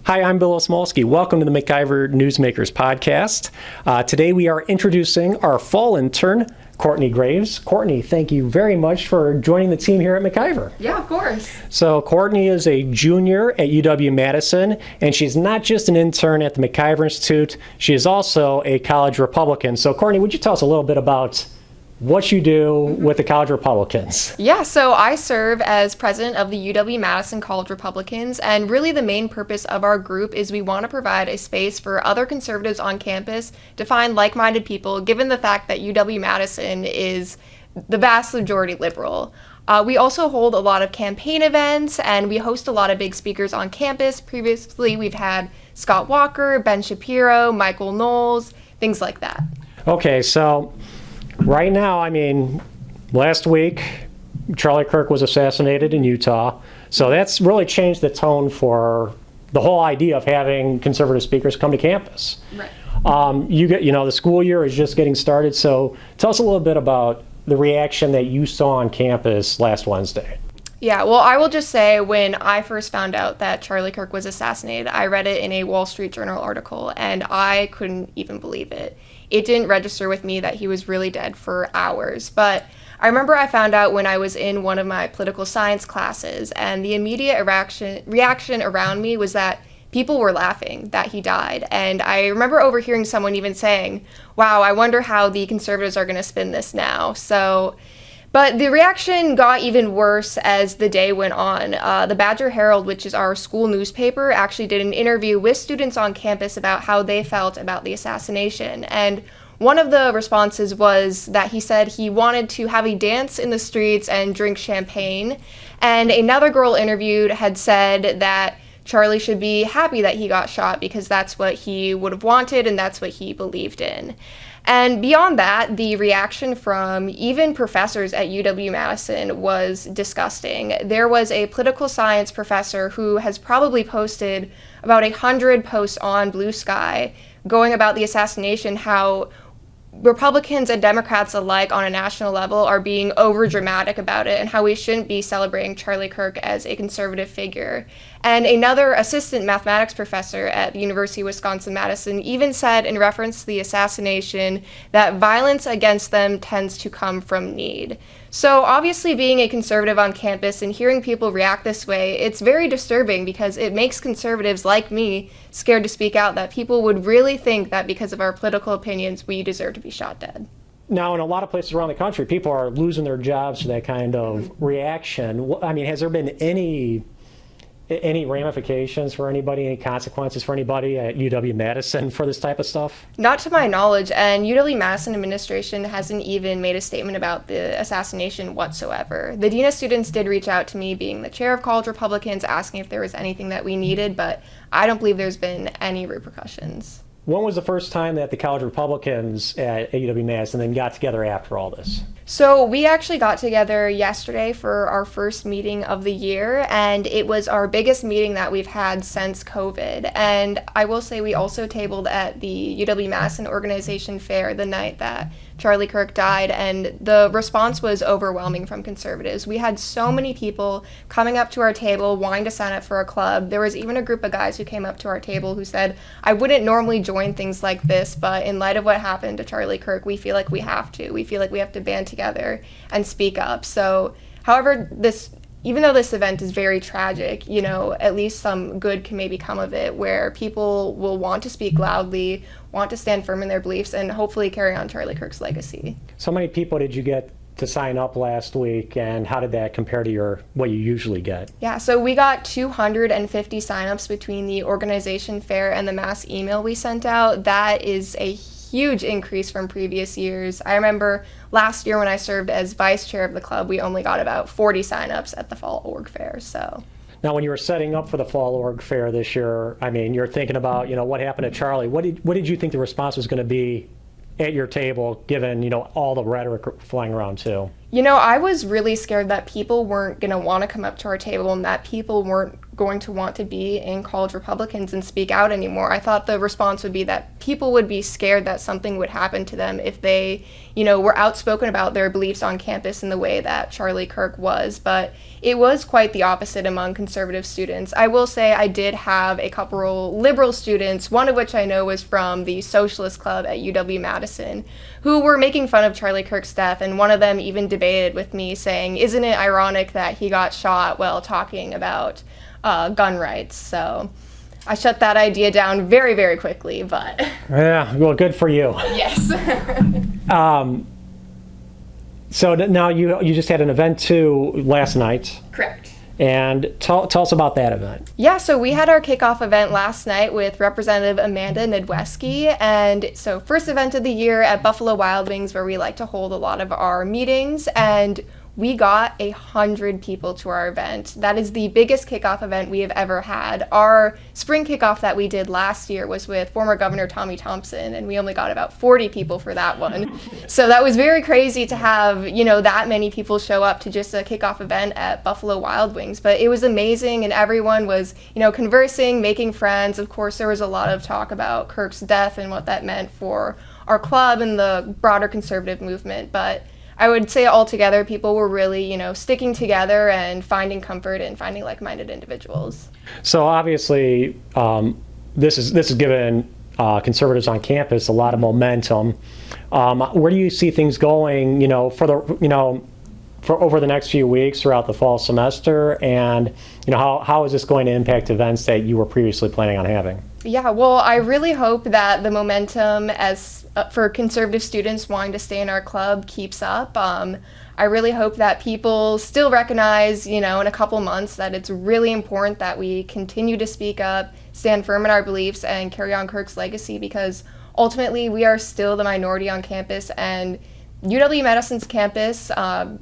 Hi, I'm Bill Osmolsky. Welcome to the MacIver Newsmakers podcast. Today we are introducing our fall intern, Courtney Graves. Courtney, thank you very much for joining the team here at MacIver. Yeah, of course. So Courtney is a junior at UW-Madison, and she's not just an intern at the MacIver Institute, she is also a college Republican. So Courtney, would you tell us a little bit about what you do with the College Republicans? Yeah, so I serve as president of the UW-Madison College Republicans, and really the main purpose of our group is we want to provide a space for other conservatives on campus to find like-minded people, given the fact that UW-Madison is the vast majority liberal. We also hold a lot of campaign events, and we host a lot of big speakers on campus. Previously, we've had Scott Walker, Ben Shapiro, Michael Knowles, things like that. Okay, so right now, last week, Charlie Kirk was assassinated in Utah. So that's really changed the tone for the whole idea of having conservative speakers come to campus. Right. The school year is just getting started. So tell us a little bit about the reaction that you saw on campus last Wednesday. Yeah, well, I will just say when I first found out that Charlie Kirk was assassinated, I read it in a Wall Street Journal article, and I couldn't even believe it. It didn't register with me that he was really dead for hours, but I remember I found out when I was in one of my political science classes, and the immediate reaction around me was that people were laughing that he died. And I remember overhearing someone even saying, wow, I wonder how the conservatives are going to spin this now. But the reaction got even worse as the day went on. The Badger Herald, which is our school newspaper, actually did an interview with students on campus about how they felt about the assassination. And one of the responses was that he said he wanted to have a dance in the streets and drink champagne. And another girl interviewed had said that Charlie should be happy that he got shot because that's what he would have wanted and that's what he believed in. And beyond that, the reaction from even professors at UW-Madison was disgusting. There was a political science professor who has probably posted about 100 posts on Blue Sky going about the assassination, how Republicans and Democrats alike on a national level are being over-dramatic about it and how we shouldn't be celebrating Charlie Kirk as a conservative figure. And another assistant mathematics professor at the University of Wisconsin-Madison even said in reference to the assassination that violence against them tends to come from need. So obviously being a conservative on campus and hearing people react this way, it's very disturbing because it makes conservatives like me scared to speak out that people would really think that because of our political opinions, we deserve to be shot dead. Now, in a lot of places around the country, people are losing their jobs to that kind of reaction. Has there been any ramifications for anybody, any consequences for anybody at UW-Madison for this type of stuff? Not to my knowledge, and UW-Madison administration hasn't even made a statement about the assassination whatsoever. The Dean of Students did reach out to me, being the chair of College Republicans, asking if there was anything that we needed, but I don't believe there's been any repercussions. When was the first time that the College Republicans at UW-Madison then got together after all this? So we actually got together yesterday for our first meeting of the year, and it was our biggest meeting that we've had since COVID. And I will say we also tabled at the UW-Madison organization fair the night that Charlie Kirk died, and the response was overwhelming from conservatives. We had so many people coming up to our table wanting to sign up for a club. There was even a group of guys who came up to our table who said, I wouldn't normally join things like this, but in light of what happened to Charlie Kirk, we feel like we have to. We feel like we have to band together and speak up. So, however, even though this event is very tragic, at least some good can maybe come of it, where people will want to speak loudly, want to stand firm in their beliefs, and hopefully carry on Charlie Kirk's legacy. So many people did you get to sign up last week, and how did that compare to what you usually get? Yeah, so we got 250 signups between the organization fair and the mass email we sent out. That is a huge increase from previous years. I remember last year when I served as vice chair of the club, we only got about 40 signups at the fall org fair. So now, when you were setting up for the fall org fair this year, you're thinking about, what happened to Charlie. What did you think the response was going to be at your table, given, all the rhetoric flying around too? I was really scared that people weren't going to want to come up to our table and that people weren't going to want to be in college Republicans and speak out anymore. I thought the response would be that people would be scared that something would happen to them if they, were outspoken about their beliefs on campus in the way that Charlie Kirk was. But it was quite the opposite among conservative students. I will say I did have a couple liberal students, one of which I know was from the Socialist Club at UW-Madison, who were making fun of Charlie Kirk's death, and one of them even debated with me saying, isn't it ironic that he got shot while talking about gun rights? So I shut that idea down very, very quickly, but... Yeah, well, good for you. Yes. So now you just had an event too last night. Correct. And tell us about that event. Yeah, so we had our kickoff event last night with Representative Amanda Nidweski. And so first event of the year at Buffalo Wild Wings, where we like to hold a lot of our meetings. And we got 100 people to our event. That is the biggest kickoff event we have ever had. Our spring kickoff that we did last year was with former Governor Tommy Thompson, and we only got about 40 people for that one. So that was very crazy to have, that many people show up to just a kickoff event at Buffalo Wild Wings. But it was amazing, and everyone was, conversing, making friends. Of course, there was a lot of talk about Kirk's death and what that meant for our club and the broader conservative movement. But I would say altogether, people were really, sticking together and finding comfort and finding like-minded individuals. So obviously, this is given conservatives on campus a lot of momentum. Where do you see things going, for over the next few weeks throughout the fall semester, and how is this going to impact events that you were previously planning on having? Yeah, well, I really hope that the momentum for conservative students wanting to stay in our club keeps up. I really hope that people still recognize, in a couple months that it's really important that we continue to speak up, stand firm in our beliefs, and carry on Kirk's legacy, because ultimately we are still the minority on campus, and UW-Madison's campus,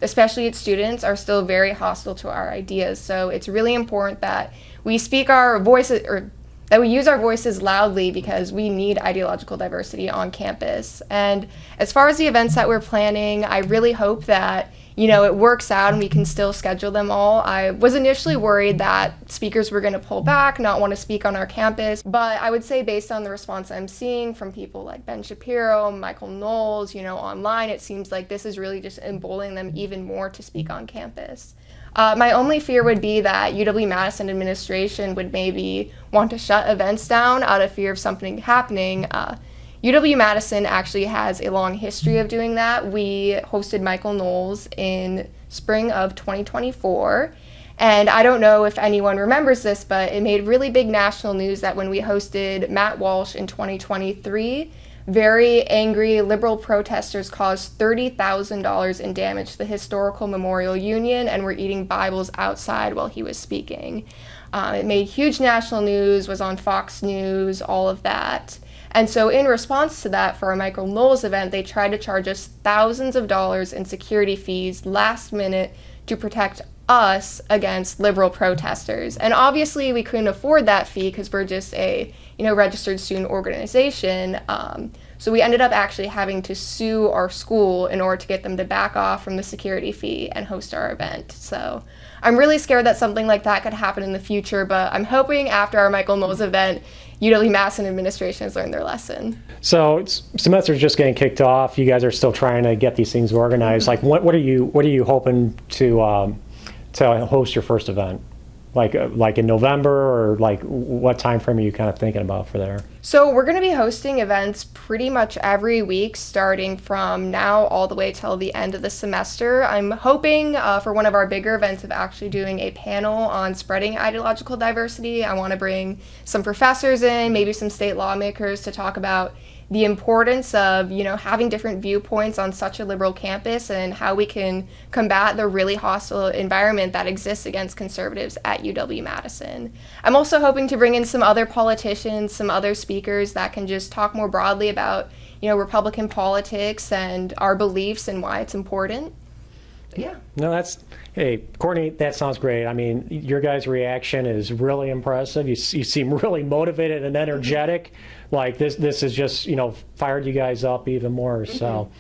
especially its students, are still very hostile to our ideas. So it's really important that we speak our voices, or that we use our voices loudly, because we need ideological diversity on campus. And as far as the events that we're planning, I really hope that, it works out and we can still schedule them all. I was initially worried that speakers were going to pull back, not want to speak on our campus, but I would say based on the response I'm seeing from people like Ben Shapiro, Michael Knowles, online, it seems like this is really just emboldening them even more to speak on campus. My only fear would be that UW-Madison administration would maybe want to shut events down out of fear of something happening. UW-Madison actually has a long history of doing that. We hosted Michael Knowles in spring of 2024. And I don't know if anyone remembers this, but it made really big national news that when we hosted Matt Walsh in 2023, very angry liberal protesters caused $30,000 in damage to the Historical Memorial Union and were eating Bibles outside while he was speaking. It made huge national news, was on Fox News, all of that. And so in response to that, for our Michael Knowles event, they tried to charge us thousands of dollars in security fees last minute to protect us against liberal protesters. And obviously we couldn't afford that fee because we're just a registered student organization. So we ended up actually having to sue our school in order to get them to back off from the security fee and host our event. So I'm really scared that something like that could happen in the future, but I'm hoping after our Michael Knowles event, UW-Madison administration has learned their lesson. So semester's just getting kicked off. You guys are still trying to get these things organized. Like, what are you hoping to host your first event? Like in November, or like what time frame are you kind of thinking about for there? So we're going to be hosting events pretty much every week, starting from now all the way till the end of the semester. I'm hoping for one of our bigger events of actually doing a panel on spreading ideological diversity. I want to bring some professors in, maybe some state lawmakers, to talk about the importance of, having different viewpoints on such a liberal campus and how we can combat the really hostile environment that exists against conservatives at UW-Madison. I'm also hoping to bring in some other politicians, some other speakers that can just talk more broadly about, Republican politics and our beliefs and why it's important. But yeah. No, hey, Courtney, that sounds great. I mean, your guys' reaction is really impressive. You seem really motivated and energetic. Like this is just, fired you guys up even more. So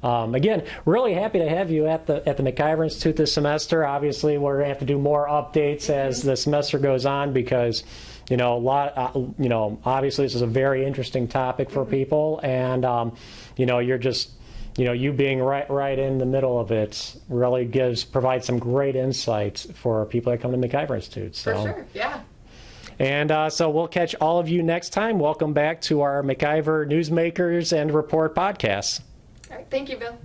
again, really happy to have you at the MacIver Institute this semester. Obviously, we're going to have to do more updates as the semester goes on because, obviously this is a very interesting topic for people, and you're just, you being right in the middle of it really provides some great insights for people that come to MacIver Institute. So. For sure, yeah. And so we'll catch all of you next time. Welcome back to our MacIver Newsmakers and Report podcasts. All right, thank you, Bill.